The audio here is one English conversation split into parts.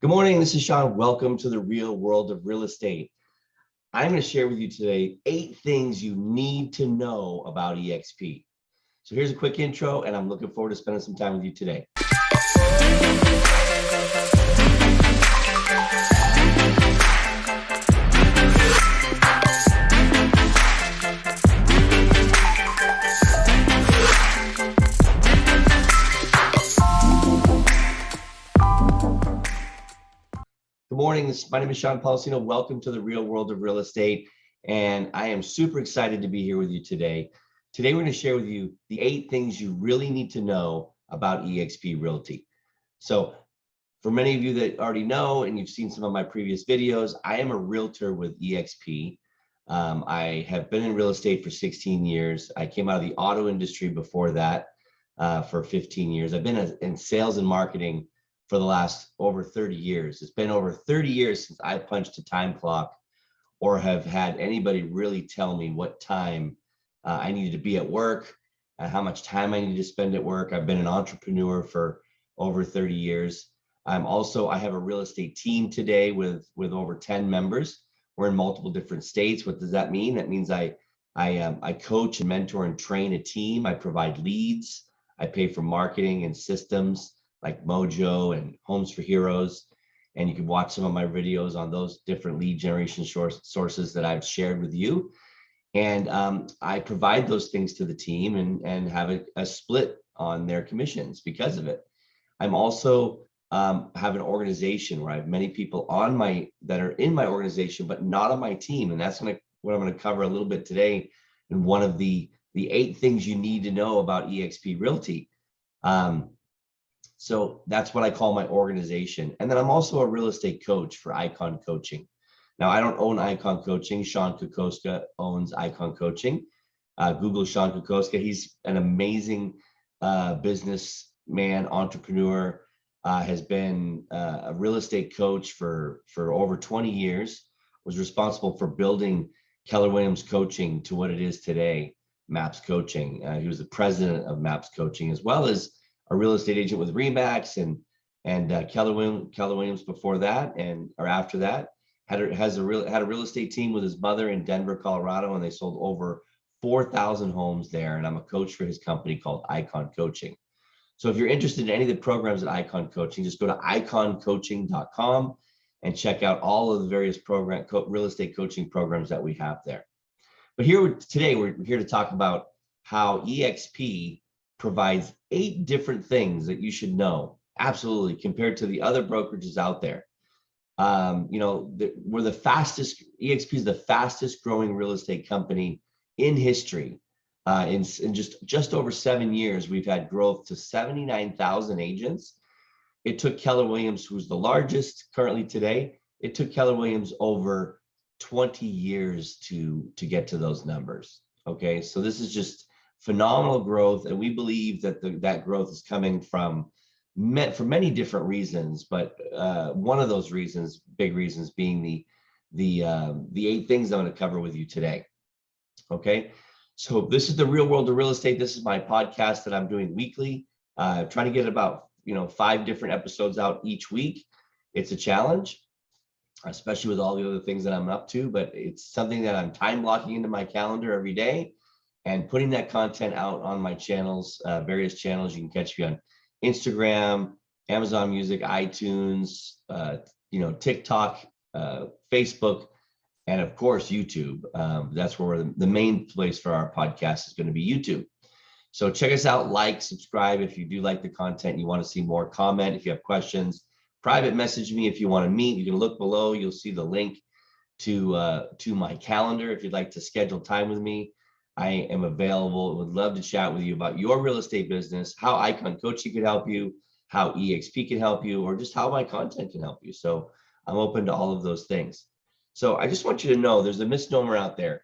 Good morning, this is Sean. Welcome to the real world of real estate. I'm going to share with you today 8 things you need to know about EXP. So here's a quick intro, and I'm looking forward to spending some time with you today. Good morning, my name is Sean Policino. Welcome to the real world of real estate. And I am super excited to be here with you today. Today, we're going to share with you the 8 things you really need to know about Exp Realty. So for many of you that already know, and you've seen some of my previous videos, I am a realtor with Exp. I have been in real estate for 16 years. I came out of the auto industry before that for 15 years. I've been in sales and marketing for the last over 30 years. It's been over 30 years since I punched a time clock or have had anybody really tell me what time I needed to be at work, how much time I needed to spend at work. I've been an entrepreneur for over 30 years. I have a real estate team today with over 10 members. We're in multiple different states. What does that mean? That means I coach and mentor and train a team. I provide leads. I pay for marketing and systems like Mojo and Homes for Heroes. And you can watch some of my videos on those different lead generation sources that I've shared with you. And I provide those things to the team and have a split on their commissions because of it. I'm also have an organization where I have many people that are in my organization, but not on my team. And that's what I'm going to cover a little bit today in one of the 8 things you need to know about Exp Realty. So that's what I call my organization. And then I'm also a real estate coach for Icon Coaching. Now, I don't own Icon Coaching. Sean Kokoska owns Icon Coaching. Google Sean Kokoska. He's an amazing businessman, entrepreneur, has been a real estate coach for over 20 years, was responsible for building Keller Williams Coaching to what it is today, MAPS Coaching. He was the president of MAPS Coaching, as well as a real estate agent with Remax and Keller Williams before that, or after that. Had a real estate team with his mother in Denver, Colorado, and they sold over 4,000 homes there. And I'm a coach for his company called Icon Coaching. So if you're interested in any of the programs at Icon Coaching, just go to iconcoaching.com and check out all of the various real estate coaching programs that we have there. But today we're here to talk about how Exp provides 8 different things that you should know, absolutely, compared to the other brokerages out there. We're the fastest. Exp is the fastest growing real estate company in history. In just over 7 years, we've had growth to 79,000 agents. It took Keller Williams, who's the largest currently today, it took Keller Williams over 20 years to get to those numbers. Okay, so this is just phenomenal growth, and we believe that that growth is coming for many different reasons, but one of those big reasons being the 8 things I'm going to cover with you today. Okay, so this is the real world of real estate. This is my podcast that I'm doing weekly, trying to get about 5 different episodes out each week. It's a challenge, especially with all the other things that I'm up to, but it's something that I'm time blocking into my calendar every day and putting that content out on my channels, various channels. You can catch me on Instagram, Amazon Music, iTunes, TikTok, Facebook, and of course, YouTube. That's where the main place for our podcast is going to be YouTube. So check us out, subscribe if you do like the content, you want to see more, comment if you have questions, private message me if you want to meet. You can look below, you'll see the link to my calendar if you'd like to schedule time with me. I am available, would love to chat with you about your real estate business, how Icon Coaching can help you, how Exp can help you, or just how my content can help you. So I'm open to all of those things. So I just want you to know there's a misnomer out there.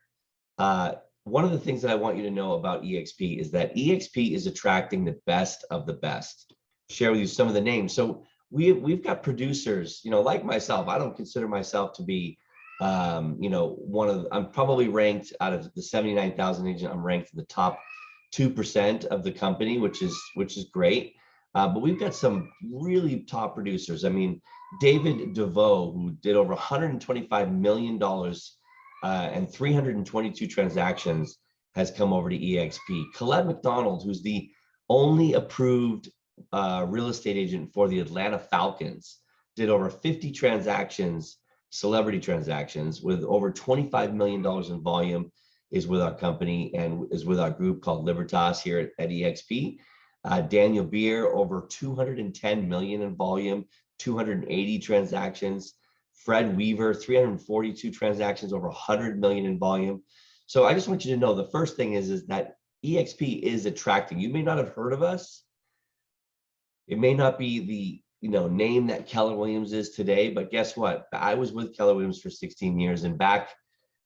One of the things that I want you to know about Exp is that Exp is attracting the best of the best. Share with you some of the names. So we've got producers, like myself. I don't consider myself to be I'm probably ranked out of the 79,000 agents, I'm ranked in the top 2% of the company, which is great. But we've got some really top producers. I mean, David DeVoe, who did over $125 million and 322 transactions, has come over to EXP. Colette McDonald, who's the only approved real estate agent for the Atlanta Falcons, did over 50 transactions, celebrity transactions, with over $25 million in volume, is with our company and is with our group called Libertas here at EXP. Daniel Beer, over 210 million in volume, 280 transactions. Fred Weaver, 342 transactions, over 100 million in volume. So I just want you to know, the first thing is that EXP is attracting. You may not have heard of us. It may not be the name that Keller Williams is today, but guess what? I was with Keller Williams for 16 years. And back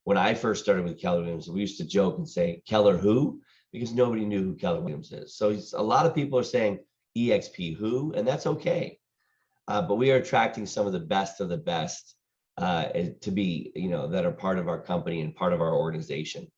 when I first started with Keller Williams, we used to joke and say, Keller who? Because nobody knew who Keller Williams is. So a lot of people are saying EXP who, and that's okay. But we are attracting some of the best to be, that are part of our company and part of our organization.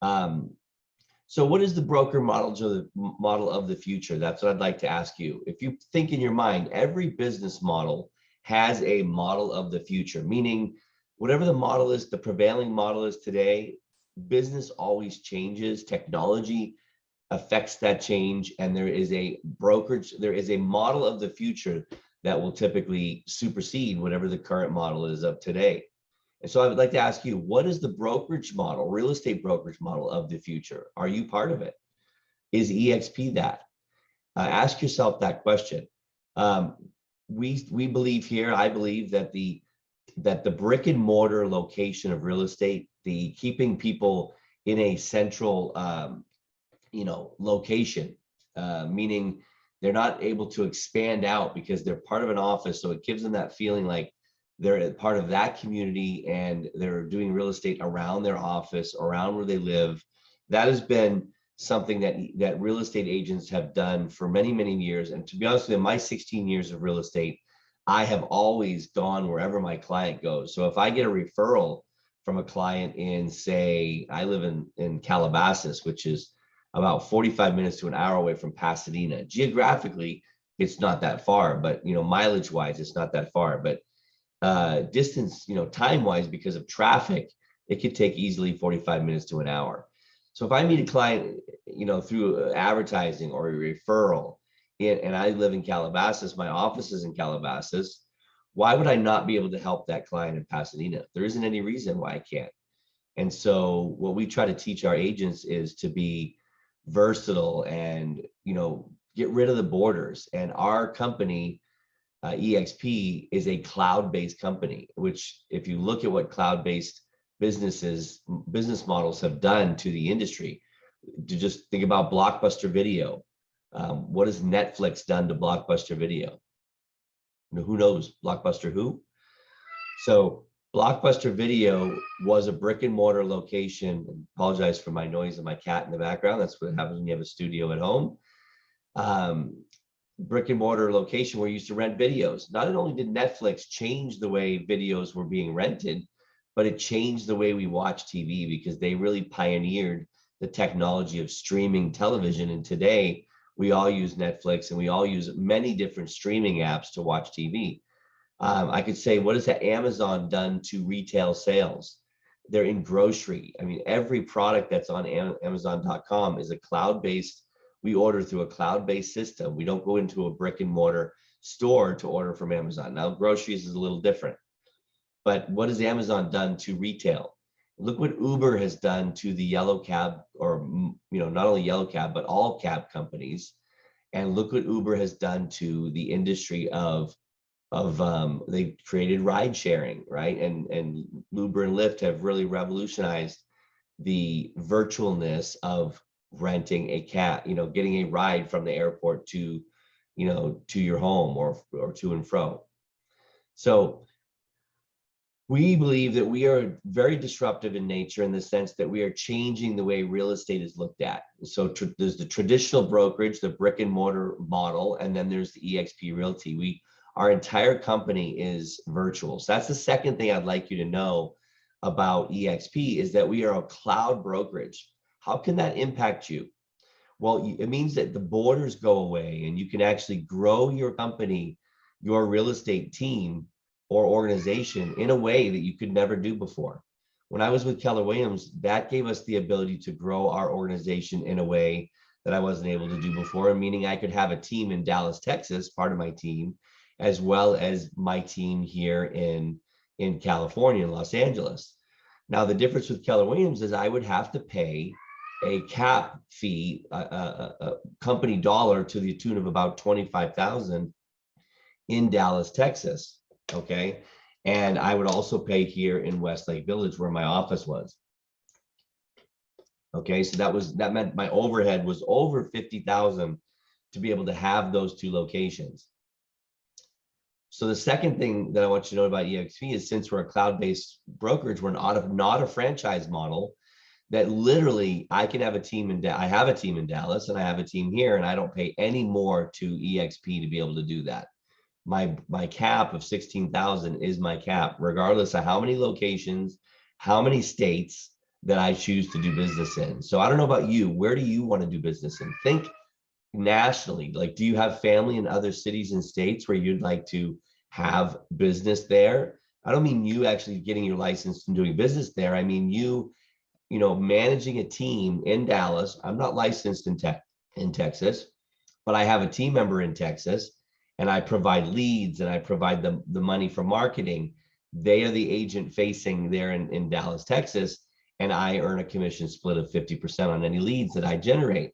So what is the broker model of the future? That's what I'd like to ask you. If you think in your mind, every business model has a model of the future, meaning whatever the model is, the prevailing model is today, business always changes, technology affects that change, and there is a model of the future that will typically supersede whatever the current model is of today. And so I would like to ask you, what is the brokerage model, real estate brokerage model of the future? Are you part of it? Is EXP that? Ask yourself that question. We believe here, I believe that the brick and mortar location of real estate, the keeping people in a central, location, meaning they're not able to expand out because they're part of an office. So it gives them that feeling like they're part of that community and they're doing real estate around their office, around where they live. That has been something that real estate agents have done for many, many years. And to be honest with you, in my 16 years of real estate, I have always gone wherever my client goes. So if I get a referral from a client in, say, I live in Calabasas, which is about 45 minutes to an hour away from Pasadena. Geographically, it's not that far, but mileage wise, it's not that far. But distance, time wise, because of traffic, it could take easily 45 minutes to an hour. So if I meet a client, through advertising or a referral, and I live in Calabasas, my office is in Calabasas, why would I not be able to help that client in Pasadena? There isn't any reason why I can't. And so what we try to teach our agents is to be versatile and, get rid of the borders. And our company, EXP, is a cloud-based company, which if you look at what cloud-based business models have done to the industry, to just think about Blockbuster Video. What has Netflix done to Blockbuster Video? Who knows? Blockbuster who? So Blockbuster Video was a brick and mortar location. Apologize for my noise and my cat in the background. That's what happens when you have a studio at home. Brick and mortar location where you used to rent videos. Not only did Netflix change the way videos were being rented, but it changed the way we watch TV because they really pioneered the technology of streaming television. And today we all use Netflix and we all use many different streaming apps to watch TV. I could say, what has Amazon done to retail sales? They're in grocery. I mean, every product that's on Amazon.com is a cloud-based. We order through a cloud-based system. We don't go into a brick and mortar store to order from Amazon. Now, groceries is a little different. But what has Amazon done to retail? Look what Uber has done to the yellow cab, or not only yellow cab, but all cab companies. And look what Uber has done to the industry of they've created ride sharing, right? And Uber and Lyft have really revolutionized the virtualness of renting a cab, getting a ride from the airport to your home or to and fro. So we believe that we are very disruptive in nature in the sense that we are changing the way real estate is looked at. So there's the traditional brokerage, the brick and mortar model, and then there's the Exp Realty. Our entire company is virtual. So that's the second thing I'd like you to know about EXP is that we are a cloud brokerage. How can that impact you? Well, it means that the borders go away and you can actually grow your company, your real estate team or organization in a way that you could never do before. When I was with Keller Williams, that gave us the ability to grow our organization in a way that I wasn't able to do before, meaning I could have a team in Dallas, Texas, part of my team, as well as my team here in California, in Los Angeles. Now, the difference with Keller Williams is I would have to pay a cap fee, a company dollar to the tune of about 25,000 in Dallas, Texas. Okay. And I would also pay here in Westlake Village where my office was. Okay. So that meant my overhead was over 50,000 to be able to have those two locations. So the second thing that I want you to know about EXP is, since we're a cloud-based brokerage, we're not a franchise model, that literally I can have a team I have a team in Dallas and I have a team here, and I don't pay any more to EXP to be able to do that. My cap of 16,000 is my cap, regardless of how many locations, how many states that I choose to do business in. So I don't know about you, where do you want to do business in? Think nationally. Like, do you have family in other cities and states where you'd like to have business there? I don't mean you actually getting your license and doing business there. I mean you know, managing a team in Dallas. I'm not licensed in Texas, but I have a team member in Texas, and I provide leads and I provide the money for marketing. They are the agent facing there in Dallas, Texas, and I earn a commission split of 50% on any leads that I generate.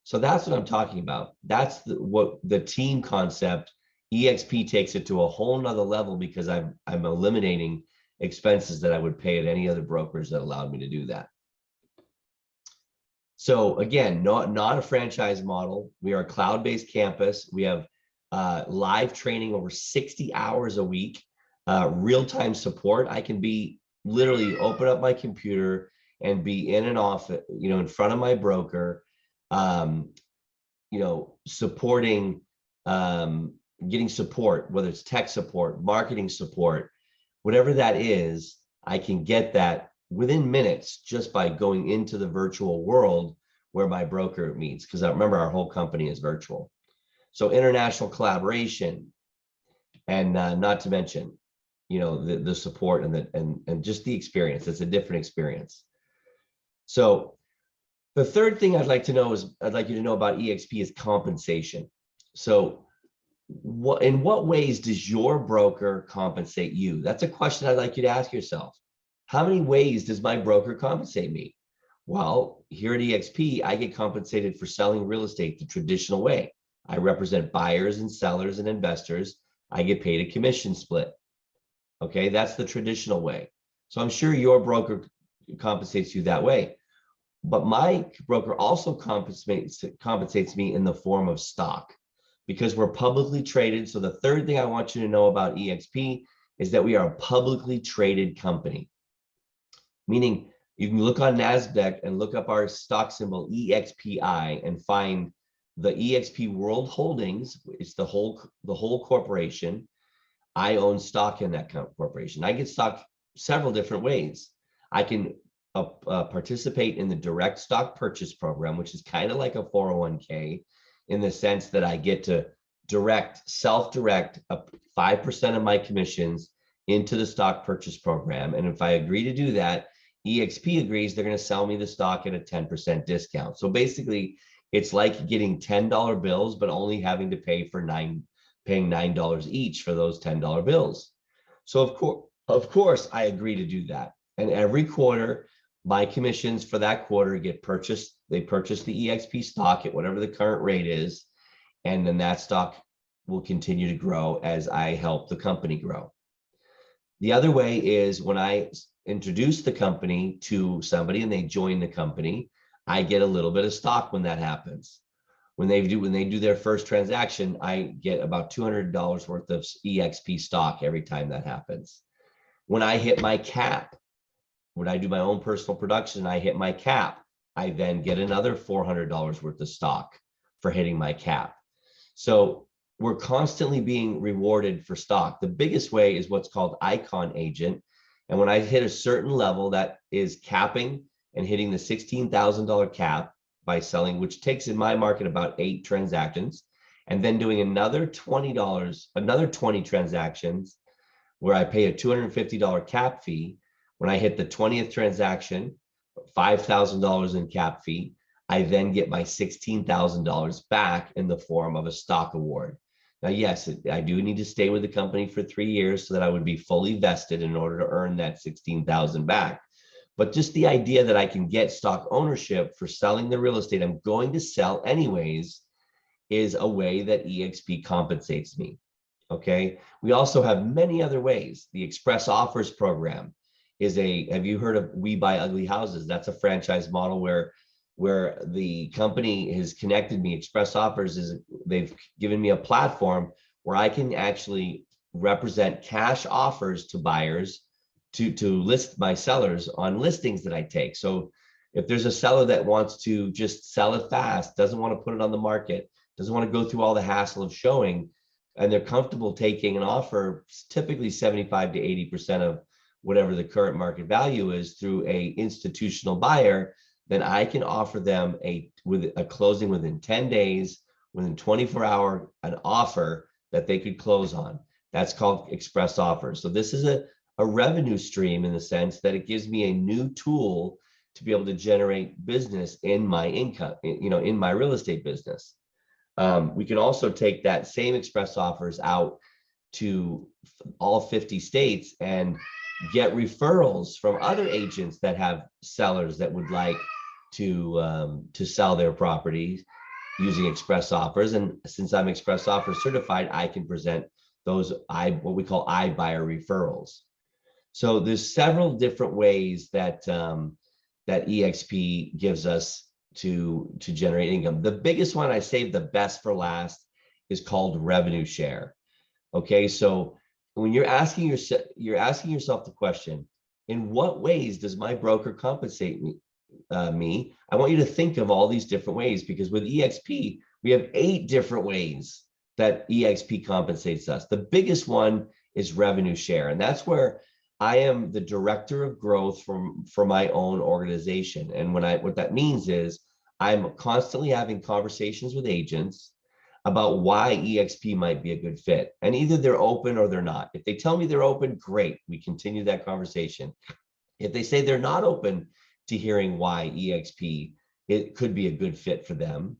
So that's what I'm talking about. That's what the team concept. EXP takes it to a whole nother level because I'm eliminating expenses that I would pay at any other brokerage that allowed me to do that. So again, not a franchise model. We are a cloud-based campus. We have live training over 60 hours a week, real-time support. I can be literally open up my computer and be in an office, you know, in front of my broker, you know, supporting, getting support, whether it's tech support, marketing support, whatever that is, I can get that within minutes just by going into the virtual world where my broker meets. Because I remember our whole company is virtual. So international collaboration, and not to mention, you know, the support and just the experience. It's a different experience. So the third thing I'd like you to know about EXP is compensation. So in what ways does your broker compensate you? That's a question I'd like you to ask yourself. How many ways does my broker compensate me? Well, here at EXP, I get compensated for selling real estate the traditional way. I represent buyers and sellers and investors. I get paid a commission split. Okay, that's the traditional way. So I'm sure your broker compensates you that way. But my broker also compensates me in the form of stock, because we're publicly traded. So the third thing I want you to know about EXP is that we are a publicly traded company, meaning you can look on NASDAQ and look up our stock symbol EXPI and find the EXP World Holdings. It's the whole corporation. I own stock in that corporation. I get stock several different ways. I can participate in the direct stock purchase program, which is kind of like a 401k, in the sense that I get to self-direct 5% of my commissions into the stock purchase program. And if I agree to do that, EXP agrees they're going to sell me the stock at a 10% discount. So basically, it's like getting $10 bills, but only having to pay paying $9 each for those $10 bills. So of course, I agree to do that. And every quarter, my commissions for that quarter get purchased. They purchase the EXP stock at whatever the current rate is. And then that stock will continue to grow as I help the company grow. The other way is when I introduce the company to somebody and they join the company, I get a little bit of stock when that happens. When they do their first transaction, I get about $200 worth of EXP stock every time that happens. When I hit my cap, when I do my own personal production, I hit my cap, I then get another $400 worth of stock for hitting my cap. So we're constantly being rewarded for stock. The biggest way is what's called Icon Agent. And when I hit a certain level that is capping and hitting the $16,000 cap, by selling, which takes in my market about 8 transactions, and then doing another $20, another 20 transactions where I pay a $250 cap fee. When I hit the 20th transaction, $5,000 in cap fee, I then get my $16,000 back in the form of a stock award. Now, yes, I do need to stay with the company for 3 years so that I would be fully vested in order to earn that 16,000 back. But just the idea that I can get stock ownership for selling the real estate I'm going to sell anyways is a way that EXP compensates me. Okay. We also have many other ways. The Express Offers program is have you heard of We Buy Ugly Houses? That's a franchise model where the company has connected me. Express Offers they've given me a platform where I can actually represent cash offers to buyers to list my sellers on listings that I take. So if there's a seller that wants to just sell it fast, doesn't want to put it on the market, doesn't want to go through all the hassle of showing, and they're comfortable taking an offer, typically 75 to 80% of whatever the current market value is through a institutional buyer, then I can offer them with a closing within 10 days, within 24 hours, an offer that they could close on. That's called Express Offers. So this is a revenue stream in the sense that it gives me a new tool to be able to generate business in my income, in my real estate business. We can also take that same Express Offers out to all 50 states and get referrals from other agents that have sellers that would like to sell their properties using Express Offers. And since I'm Express Offers certified, I can present those what we call iBuyer referrals. So there's several different ways that that EXP gives us to generate income. The biggest one, I saved the best for last, is called revenue share. Okay, so when you're asking yourself the question, in what ways does my broker compensate me? I want you to think of all these different ways, because with EXP, we have 8 different ways that EXP compensates us. The biggest one is revenue share, and that's where I am the director of growth for my own organization. And what that means is I'm constantly having conversations with agents about why EXP might be a good fit. And either they're open or they're not. If they tell me they're open, great, we continue that conversation. If they say they're not open to hearing why EXP it could be a good fit for them,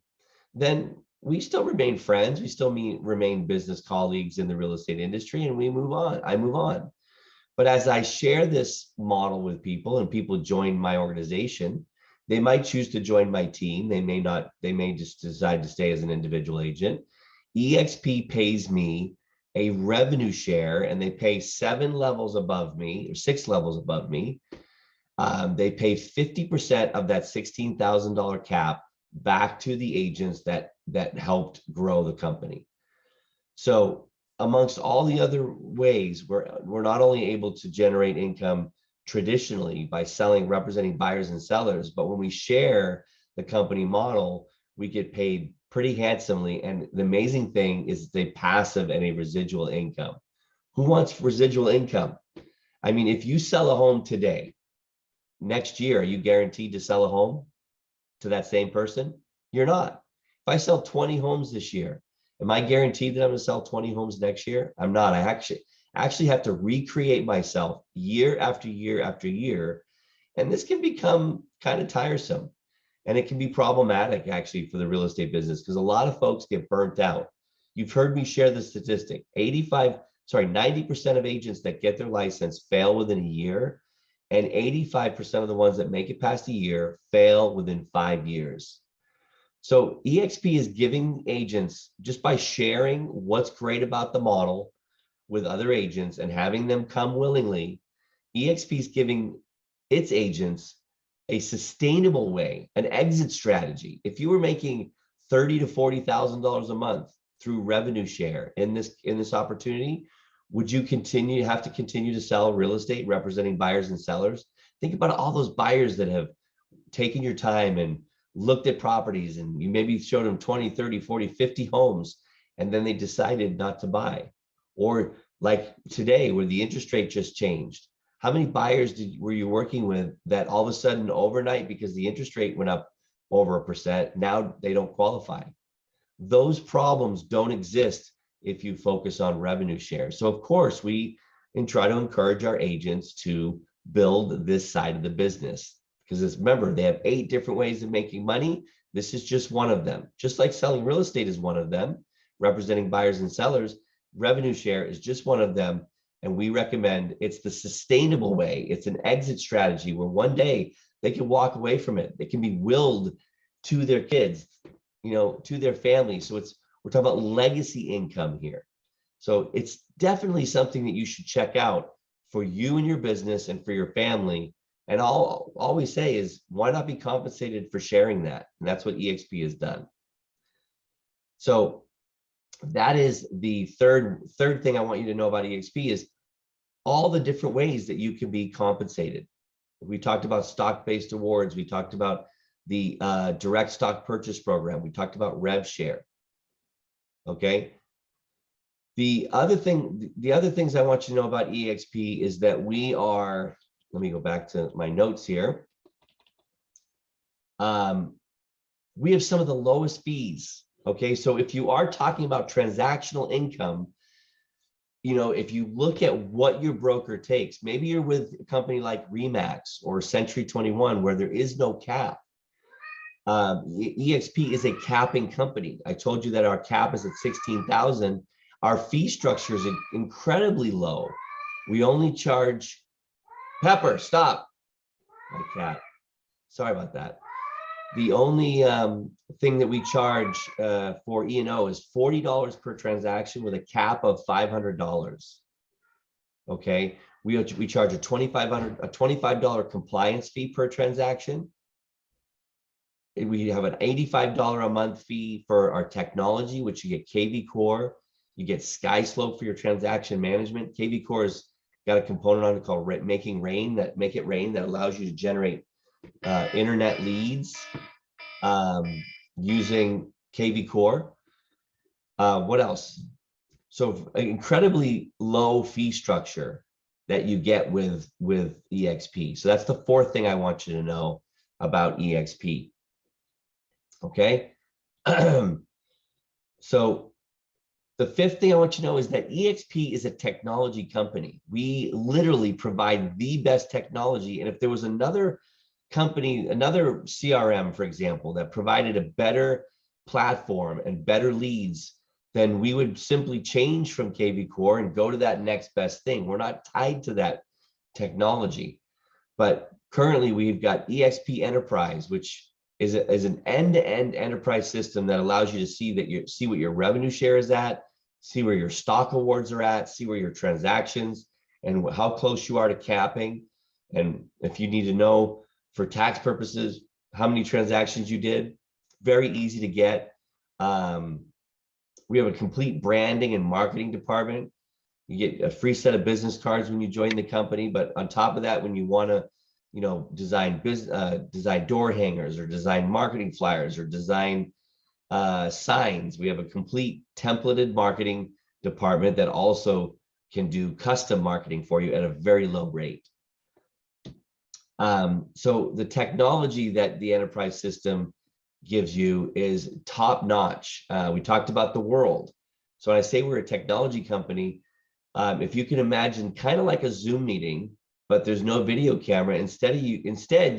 then we still remain friends. We still remain business colleagues in the real estate industry, and we move on. I move on. But as I share this model with people and people join my organization, they might choose to join my team. They may not, they may just decide to stay as an individual agent. EXP pays me a revenue share, and they pay 7 levels above me or 6 levels above me. They pay 50% of that $16,000 cap back to the agents that helped grow the company. So amongst all the other ways, we're not only able to generate income traditionally by representing buyers and sellers, but when we share the company model, we get paid pretty handsomely. And the amazing thing is the passive and a residual income. Who wants residual income? I mean, if you sell a home today, next year, are you guaranteed to sell a home to that same person? You're not. If I sell 20 homes this year, am I guaranteed that I'm going to sell 20 homes next year? I'm not. I actually have to recreate myself year after year after year. And this can become kind of tiresome, and it can be problematic actually for the real estate business, because a lot of folks get burnt out. You've heard me share the statistic, 90% of agents that get their license fail within a year, and 85% of the ones that make it past a year fail within 5 years. So EXP is giving agents, just by sharing what's great about the model with other agents and having them come willingly, EXP is giving its agents a sustainable way, an exit strategy. If you were making $30,000 to $40,000 a month through revenue share in this opportunity, would you have to continue to sell real estate representing buyers and sellers? Think about all those buyers that have taken your time and looked at properties, and you maybe showed them 20, 30, 40, 50 homes, and then they decided not to buy. Or like today, where the interest rate just changed, how many buyers were you working with that all of a sudden overnight, because the interest rate went up over a percent. Now they don't qualify. Those problems don't exist if you focus on revenue share. So of course, we try to encourage our agents to build this side of the business, because remember, they have 8 different ways of making money. This is just one of them. Just like selling real estate is one of them, representing buyers and sellers, revenue share is just one of them. And we recommend it's the sustainable way. It's an exit strategy where one day they can walk away from it. They can be willed to their kids, to their family. So we're talking about legacy income here. So it's definitely something that you should check out for you and your business and for your family. And I'll always say is, why not be compensated for sharing that? And that's what EXP has done. So that is the third thing I want you to know about EXP is all the different ways that you can be compensated. We talked about stock-based awards. We talked about the direct stock purchase program. We talked about rev share. Okay. The other things I want you to know about EXP is that we are, let me go back to my notes here. We have some of the lowest fees. Okay. So if you are talking about transactional income, if you look at what your broker takes, maybe you're with a company like Remax or Century 21, where there is no cap. EXP is a capping company. I told you that our cap is at 16,000. Our fee structure is incredibly low. We only charge, Pepper, stop, my cat. Sorry about that. The only thing that we charge for E&O is $40 per transaction with a cap of $500. Okay, we charge a $25 compliance fee per transaction. We have an $85 a month fee for our technology, which you get KV Core, you get SkySlope for your transaction management. KV Core has got a component on it called Make It Rain that allows you to generate internet leads using KV Core. What else? So incredibly low fee structure that you get with EXP. So that's the fourth thing I want you to know about EXP. Okay. So the fifth thing I want you to know is that EXP is a technology company. We literally provide the best technology. And if there was another company, another CRM, for example, that provided a better platform and better leads, then we would simply change from KV Core and go to that next best thing. We're not tied to that technology. But currently we've got EXP Enterprise, which is an end-to-end enterprise system that allows you to see what your revenue share is at, see where your stock awards are at, see where your transactions and how close you are to capping. And if you need to know for tax purposes how many transactions you did, very easy to get. We have a complete branding and marketing department. You get a free set of business cards when you join the company. But on top of that, when you want to design door hangers or design marketing flyers or design signs, we have a complete templated marketing department that also can do custom marketing for you at a very low rate. So the technology that the enterprise system gives you is top notch. We talked about the world. So when I say we're a technology company, if you can imagine kind of like a Zoom meeting, but there's no video camera. Instead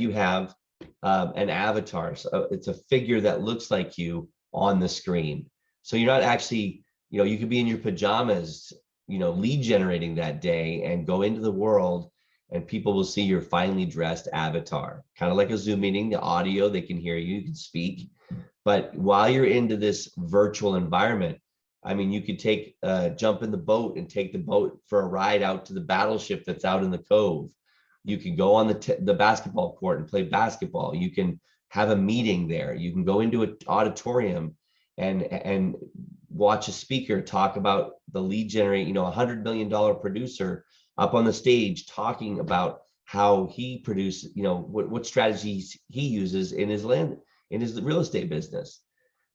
you have an avatar. So it's a figure that looks like you on the screen. So you're not actually, you could be in your pajamas, lead generating that day and go into the world and people will see your finely dressed avatar, kind of like a Zoom meeting, the audio, they can hear you, you can speak. But while you're into this virtual environment, I mean, you could jump in the boat and take the boat for a ride out to the battleship that's out in the cove. You can go on the basketball court and play basketball. You can have a meeting there. You can go into an auditorium and watch a speaker talk about the lead generate, $100 million producer up on the stage talking about how he produces, what strategies he uses in his real estate business.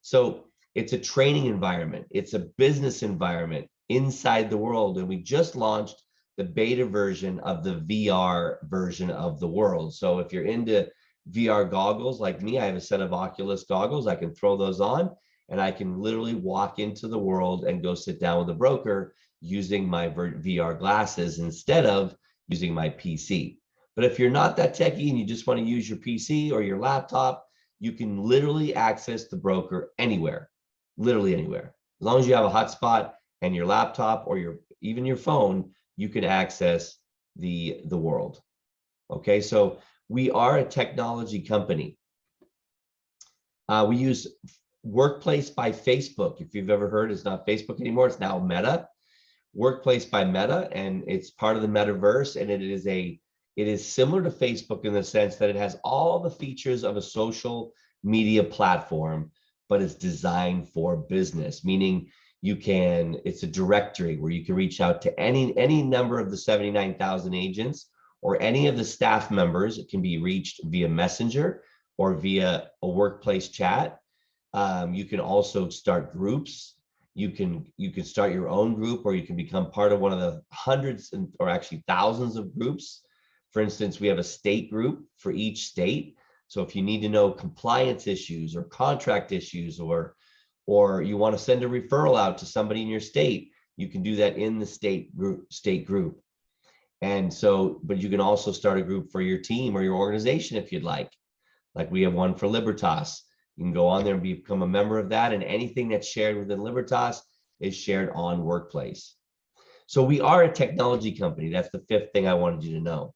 So it's a training environment. It's a business environment inside the world. And we just launched the beta version of the VR version of the world. So if you're into VR goggles like me, I have a set of Oculus goggles. I can throw those on and I can literally walk into the world and go sit down with a broker using my VR glasses instead of using my PC. But if you're not that techie and you just want to use your PC or your laptop, you can literally access the broker anywhere, literally anywhere. As long as you have a hotspot and your laptop or even your phone, you can access the world. Okay, so we are a technology company. We use Workplace by Facebook. If you've ever heard, it's not Facebook anymore, it's now Meta. Workplace by Meta, and it's part of the metaverse, and it is similar to Facebook in the sense that it has all the features of a social media platform, but it's designed for business, meaning it's a directory where you can reach out to any number of the 79,000 agents or any of the staff members. It can be reached via Messenger or via a workplace chat. You can also start groups. You can start your own group, or you can become part of one of the hundreds or actually thousands of groups. For instance, we have a state group for each state. So if you need to know compliance issues or contract issues, or you want to send a referral out to somebody in your state, you can do that in the state group. And so, but you can also start a group for your team or your organization if you'd like. Like we have one for Libertas. You can go on there and become a member of that, and anything that's shared within Libertas is shared on Workplace. So we are a technology company. That's the fifth thing I wanted you to know.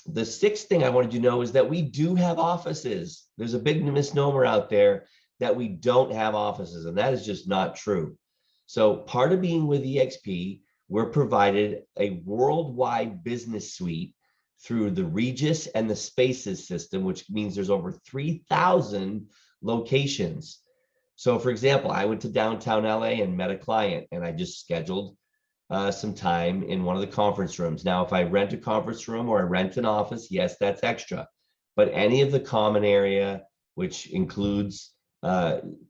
The sixth thing I wanted you to know is that we do have offices. There's a big misnomer out there that we don't have offices, and that is just not true. So part of being with EXP, we're provided a worldwide business suite through the Regis and the Spaces system, which means there's over 3,000 locations. So for example, I went to downtown LA and met a client, and I just scheduled some time in one of the conference rooms. Now, if I rent a conference room or I rent an office, yes, that's extra. But any of the common area, which includes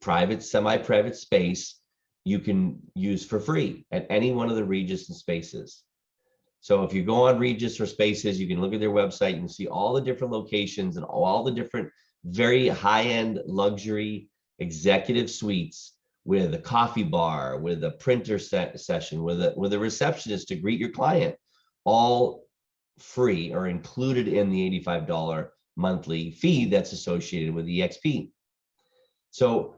private, semi-private space, you can use for free at any one of the Regis and Spaces. So if you go on Regis or Spaces, you can look at their website, you can see all the different locations and all the different very high-end luxury executive suites with a coffee bar, with a printer session, with a receptionist to greet your client, all free or included in the $85 monthly fee that's associated with EXP. So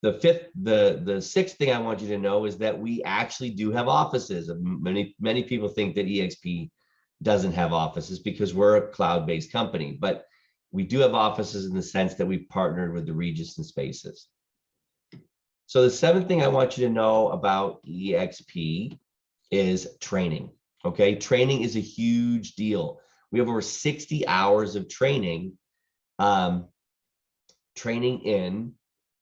the sixth thing I want you to know is that we actually do have offices. Many people think that EXP doesn't have offices because we're a cloud-based company, but we do have offices in the sense that we've partnered with the Regis and Spaces. So the seventh thing I want you to know about EXP is training. Okay, training is a huge deal. We have over 60 hours of training, training in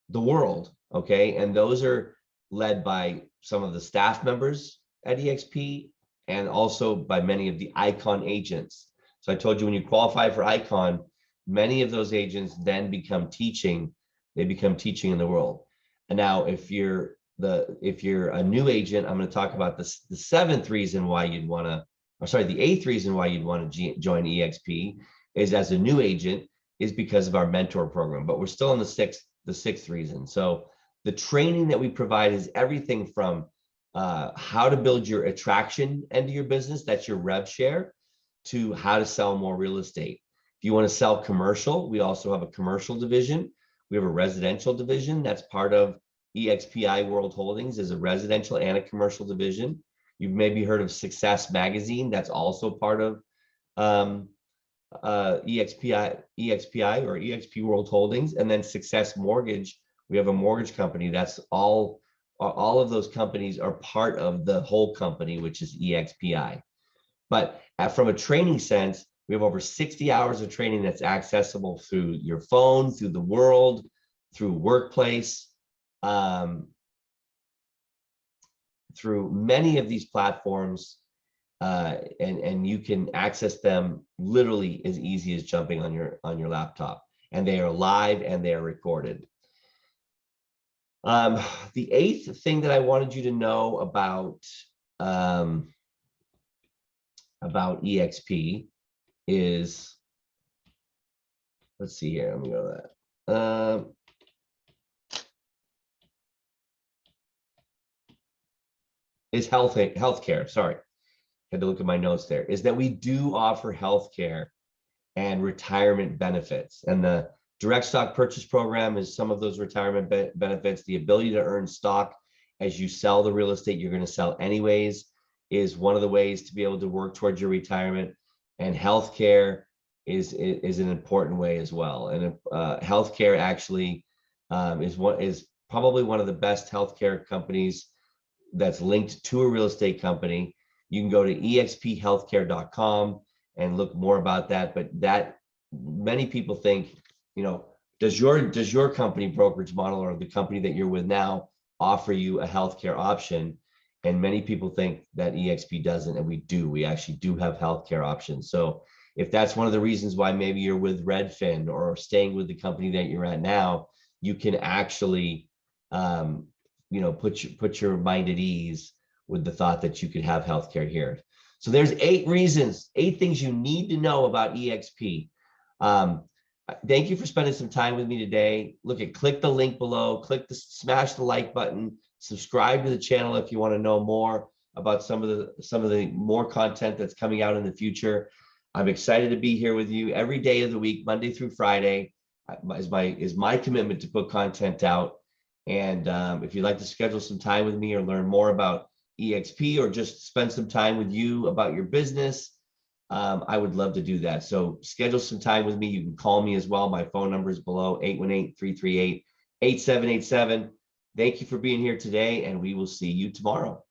the world. Okay, and those are led by some of the staff members at EXP and also by many of the Icon agents. So I told you when you qualify for Icon, many of those agents then become teaching. They become teaching in the world. And now, if you're a new agent, I'm going to talk about the seventh reason why you'd want to, or sorry, the eighth reason why you'd want to join EXP is as a new agent is because of our mentor program. But we're still on the sixth reason. So the training that we provide is everything from how to build your attraction end of your business, that's your rev share, to how to sell more real estate. If you want to sell commercial, we also have a commercial division. We have a residential division that's part of EXPI World Holdings, is a residential and a commercial division. You've maybe heard of Success Magazine. That's also part of EXPI or EXP World Holdings. And then Success Mortgage, we have a mortgage company. That's all of those companies are part of the whole company, which is EXPI. But from a training sense, we have over 60 hours of training that's accessible through your phone, through the world, through Workplace, through many of these platforms, and you can access them literally as easy as jumping on your laptop. And they are live and they are recorded. The eighth thing that I wanted you to know about EXP is let's see here. Let me go to that. Is healthcare. Sorry, had to look at my notes there. Is that we do offer healthcare and retirement benefits, and the direct stock purchase program is some of those retirement benefits. The ability to earn stock as you sell the real estate you're going to sell anyways is one of the ways to be able to work towards your retirement. And healthcare is an important way as well. And healthcare actually is probably one of the best healthcare companies that's linked to a real estate company. You can go to exphealthcare.com and look more about that. But that many people think, does your company, Brokerage Model, or the company that you're with now, offer you a healthcare option? And many people think that EXP doesn't, and we do. We actually do have healthcare options. So if that's one of the reasons why maybe you're with Redfin or staying with the company that you're at now, you can actually put your mind at ease with the thought that you could have healthcare here. So there's 8 things you need to know about EXP. Thank you for spending some time with me today. Click the link below, smash the like button, subscribe to the channel if you want to know more about some of the more content that's coming out in the future. I'm excited to be here with you every day of the week, Monday through Friday, is my commitment to put content out. And if you'd like to schedule some time with me or learn more about EXP, or just spend some time with you about your business, I would love to do that. So schedule some time with me. You can call me as well. My phone number is below, 818-338-8787. Thank you for being here today, and we will see you tomorrow.